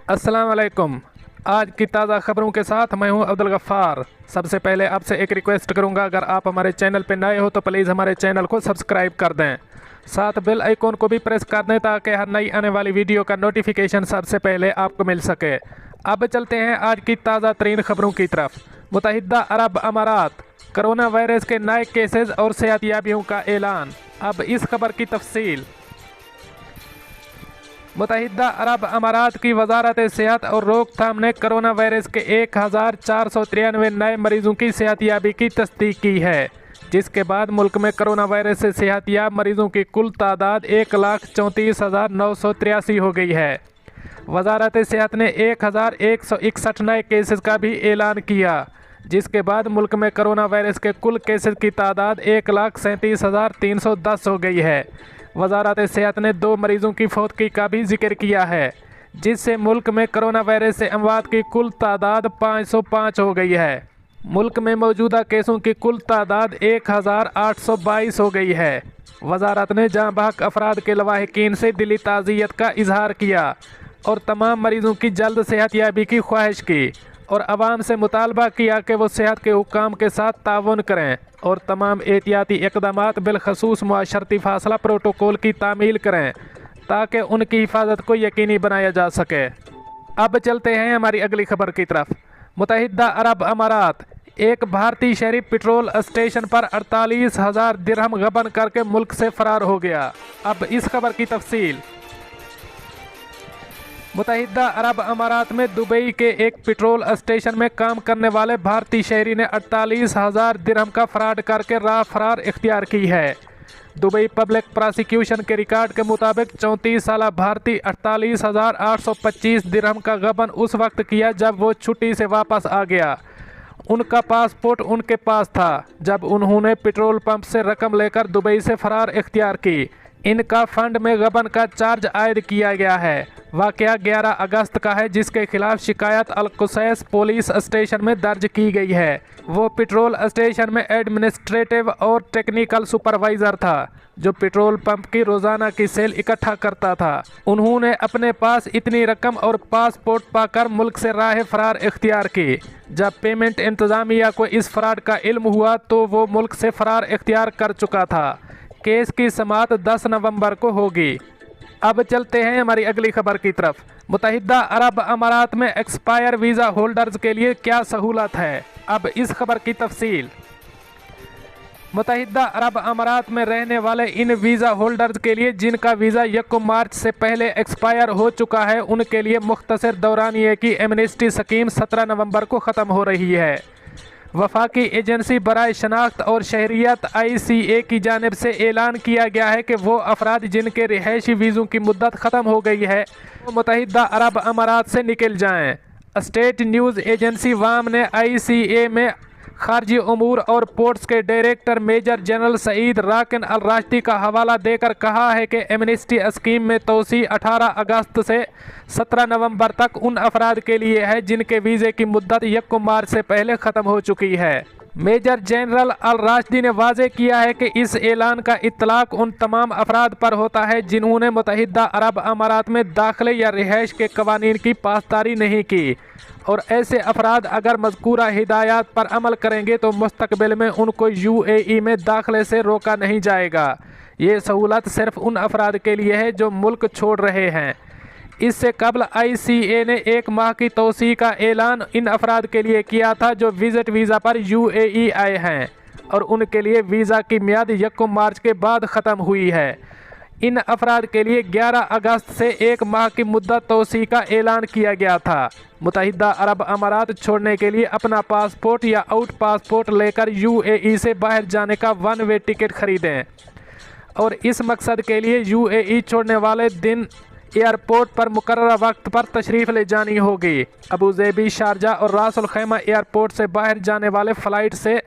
अस्सलाम वालेकुम। आज की ताज़ा खबरों के साथ मैं हूं अब्दुल गफ्फार। सबसे पहले आपसे एक रिक्वेस्ट करूंगा, अगर आप हमारे चैनल पर नए हो तो प्लीज़ हमारे चैनल को सब्सक्राइब कर दें, साथ बेल आइकॉन को भी प्रेस कर दें ताकि हर नई आने वाली वीडियो का नोटिफिकेशन सबसे पहले आपको मिल सके। अब चलते हैं आज की ताज़ा तरीन खबरों की तरफ। मुत्तहिदा अरब अमारात, कोरोना वायरस के नए केसेस और सेहतियाबियों का ऐलान। अब इस खबर की तफसील। मुत्तहिदा अरब अमारात की वजारत सेहत और रोकथाम ने कोरोना वायरस के 1493 नए मरीजों की सेहतियाबी की तस्दीक की है, जिसके बाद मुल्क में कोरोना वायरस से सेहतियाब मरीजों की कुल तादाद 1,34,983 हो गई है। वजारत सेहत ने 1,161 नए केसेस का भी ऐलान किया, जिसके बाद मुल्क में कोरोना वायरस के कुल केसेस की तादाद 1,37,310 हो गई है। वजारत सेहत ने 2 मरीजों की फौतगी का भी जिक्र किया है, जिससे मुल्क में कोरोना वायरस से अमवात की कुल तादाद 505 हो गई है। मुल्क में मौजूदा केसों की कुल तादाद 1,822 हो गई है। वजारत ने जाँ बहक अफराद के लवाहिकीन से दिली ताज़ियत का इजहार किया और तमाम मरीजों की जल्द सेहतियाबी की ख्वाहिश की और आवाम से मुतालबा किया कि वो सेहत के हुक्काम के साथ ताउन करें और तमाम एहतियाती इक़दामात बिलखसूस मुआशरती फासला प्रोटोकॉल की तामील करें ताकि उनकी हिफाजत को यकीनी बनाया जा सके। अब चलते हैं हमारी अगली खबर की तरफ। मुत्तहिदा अरब अमारात, एक भारतीय शहरी पेट्रोल स्टेशन पर 48,000 दिरहम गबन करके मुल्क से फरार हो गया। अब इस खबर की तफसील। मुत्तहिदा अरब अमारात में दुबई के एक पेट्रोल स्टेशन में काम करने वाले भारतीय शहरी ने 48,000 दिरहम का फ्रॉड करके राह फरार इख्तियार की है। दुबई पब्लिक प्रोसिक्यूशन के रिकॉर्ड के मुताबिक 34 साला भारतीय 48,825 दिरहम का गबन उस वक्त किया जब वो छुट्टी से वापस आ गया। उनका पासपोर्ट उनके पास था जब उन्होंने पेट्रोल पंप से रकम लेकर दुबई से फरार इख्तियार की। इनका फंड में गबन का चार्ज आयद किया गया है। वाक़या 11 अगस्त का है, जिसके खिलाफ शिकायत अल-कुसैस पुलिस स्टेशन में दर्ज की गई है। वो पेट्रोल स्टेशन में एडमिनिस्ट्रेटिव और टेक्निकल सुपरवाइज़र था, जो पेट्रोल पंप की रोज़ाना की सेल इकट्ठा करता था। उन्होंने अपने पास इतनी रकम और पासपोर्ट पाकर मुल्क से राह फरार इख्तियार की। जब पेमेंट इंतज़ामिया को इस फ्रॉड का इल्म हुआ तो वो मुल्क से फरार इख्तियार कर चुका था। केस की समाअत 10 नवंबर को होगी। अब चलते हैं हमारी अगली खबर की तरफ। मुत्तहिदा अरब अमारात में एक्सपायर वीज़ा होल्डर्स के लिए क्या सहूलत है। अब इस खबर की तफसील। मुत्तहिदा अरब अमारात में रहने वाले इन वीज़ा होल्डर्स के लिए जिनका वीज़ा 1 मार्च से पहले एक्सपायर हो चुका है, उनके लिए मुख्तसर दौरानिए की एमनेस्टी स्कीम 17 नवंबर को ख़त्म हो रही है। वफाकी एजेंसी बराए शनाख्त और शहरियत ICA की जानिब से ऐलान किया गया है कि वो अफराद जिनके रिहायशी वीज़ों की मुद्दत ख़त्म हो गई है वो मुत्तहिदा अरब अमारात से निकल जाएँ। स्टेट न्यूज़ एजेंसी वाम ने ICA में खारजी उमूर और पोर्ट्स के डायरेक्टर मेजर जनरल सईद राकिन अल राशिदी का हवाला देकर कहा है कि एमनेस्टी स्कीम में तोसी 18 अगस्त से 17 नवंबर तक उन अफराद के लिए है जिनके वीज़े की मुद्दत 1 मार्च से पहले ख़त्म हो चुकी है। मेजर जनरल अल राशिदी ने वाज़े किया है कि इस ऐलान का इत्तलाक उन तमाम अफराद पर होता है जिन्होंने मुत्तहिदा अरब अमारात में दाखिले या रिहाइश के कवानीन की पासदारी नहीं की, और ऐसे अफराद अगर मज़कूरा हिदायत पर अमल करेंगे तो मुस्तकबिल में उनको UAE में दाखिले से रोका नहीं जाएगा। ये सहूलत सिर्फ उन अफराद के लिए है जो मुल्क छोड़ रहे हैं। इससे कबल ICA ने 1 माह की तोसी का ऐलान इन अफराद के लिए किया था जो विज़िट वीज़ा पर UAE आए हैं और उनके लिए वीज़ा की मियाद 1 मार्च के बाद ख़त्म हुई है। इन अफराद के लिए 11 अगस्त से 1 माह की मुद्दत तोसी का ऐलान किया गया था। मुत्तहिदा अरब अमारात छोड़ने के लिए अपना पासपोर्ट या आउट पासपोर्ट लेकर UAE से बाहर जाने का 1 वे टिकट खरीदें और इस मकसद के लिए UAE छोड़ने वाले दिन एयरपोर्ट पर मुकर्ररा वक्त पर तशरीफ़ ले जानी होगी। अबू ज़ेबी, शारजा और रास अल खैमा एयरपोर्ट से बाहर जाने वाले फ़्लाइट से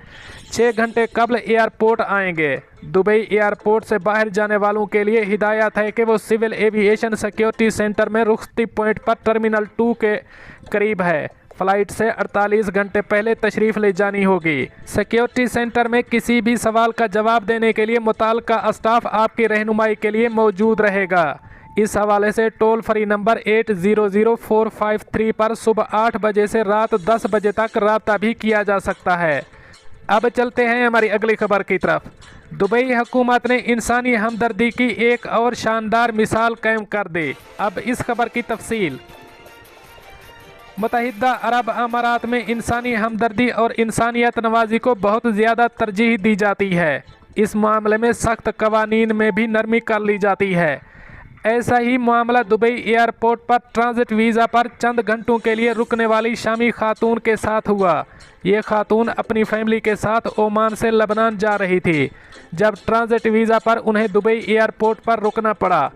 6 घंटे कबल एयरपोर्ट आएंगे। दुबई एयरपोर्ट से बाहर जाने वालों के लिए हिदायत है कि वो सिविल एविएशन सिक्योरिटी सेंटर में रुख्सती पॉइंट पर टर्मिनल 2 के करीब है। फ़्लाइट से 48 घंटे पहले तशरीफ़ ले जानी होगी। सिक्योरिटी सेंटर में किसी भी सवाल का जवाब देने के लिए मुताल्लिका स्टाफ आपकी रहनुमाई के लिए मौजूद रहेगा। इस हवाले से टोल फ्री नंबर 800453 पर सुबह 8 बजे से रात 10 बजे तक राब्ता भी किया जा सकता है। अब चलते हैं हमारी अगली खबर की तरफ। दुबई हुकूमत ने इंसानी हमदर्दी की एक और शानदार मिसाल कायम कर दी। अब इस खबर की तफसील। मुत्तहिदा अरब अमारात में इंसानी हमदर्दी और इंसानियत नवाजी को बहुत ज़्यादा तरजीह दी जाती है। इस मामले में सख्त कवानीन में भी नरमी कर ली जाती है। ऐसा ही मामला दुबई एयरपोर्ट पर ट्रांजिट वीज़ा पर चंद घंटों के लिए रुकने वाली शामी खातून के साथ हुआ। ये खातून अपनी फैमिली के साथ ओमान से लबनान जा रही थी, जब ट्रांजिट वीज़ा पर उन्हें दुबई एयरपोर्ट पर रुकना पड़ा।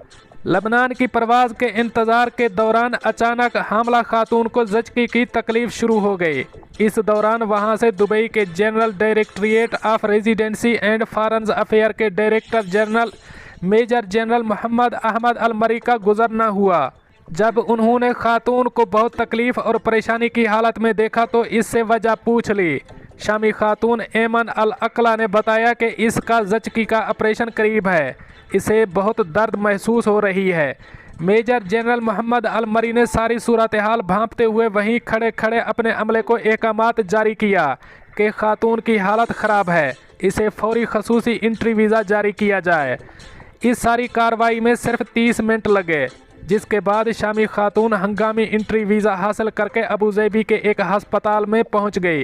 लबनान की परवाज़ के इंतज़ार के दौरान अचानक हामला खातून को ज़चकी की तकलीफ़ शुरू हो गई। इस दौरान वहां से दुबई के general directorate of residency and foreign affair के director general major general Mohammed Ahmed Al Marri का गुजरना हुआ। जब उन्होंने खातून को बहुत तकलीफ़ और परेशानी की हालत में देखा तो इससे वजह पूछ ली। शामी खातून एमन अल अकला ने बताया कि इसका ज़चकी का ऑपरेशन करीब है, इसे बहुत दर्द महसूस हो रही है। मेजर जनरल मोहम्मद अल मरी ने सारी सूरत हाल भांपते हुए वहीं खड़े खड़े अपने अमले को एहकामात जारी किया कि खातून की हालत ख़राब है, इसे फौरी खसूसी एंट्री वीज़ा जारी किया जाए। इस सारी कार्रवाई में सिर्फ 30 मिनट लगे, जिसके बाद शामी खातून हंगामी एंट्री वीज़ा हासिल करके अबूज़ेबी के एक हस्पताल में पहुंच गई,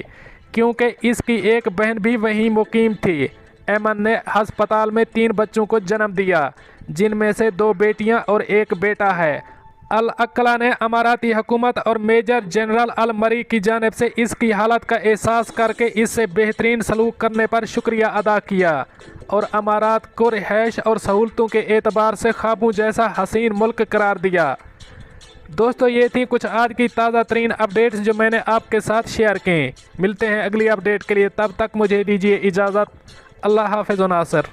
क्योंकि इसकी एक बहन भी वहीं मुकीम थी। एमन ने हस्पताल में 3 बच्चों को जन्म दिया, जिनमें से 2 बेटियां और 1 बेटा है। अल अकला ने अमाराती हुकूमत और मेजर जनरल अल मरी की जानिब से इसकी हालत का एहसास करके इससे बेहतरीन सलूक करने पर शुक्रिया अदा किया और अमारात को रिहाइश और सहूलतों के एतबार से ख्वाबों जैसा हसीन मुल्क करार दिया। दोस्तों, ये थी कुछ आज की ताज़ा तरीन अपडेट्स जो मैंने आपके साथ शेयर की। मिलते हैं अगली अपडेट के लिए, तब तक मुझे दीजिए इजाज़त। अल्लाह हाफ़िज़ व नासिर।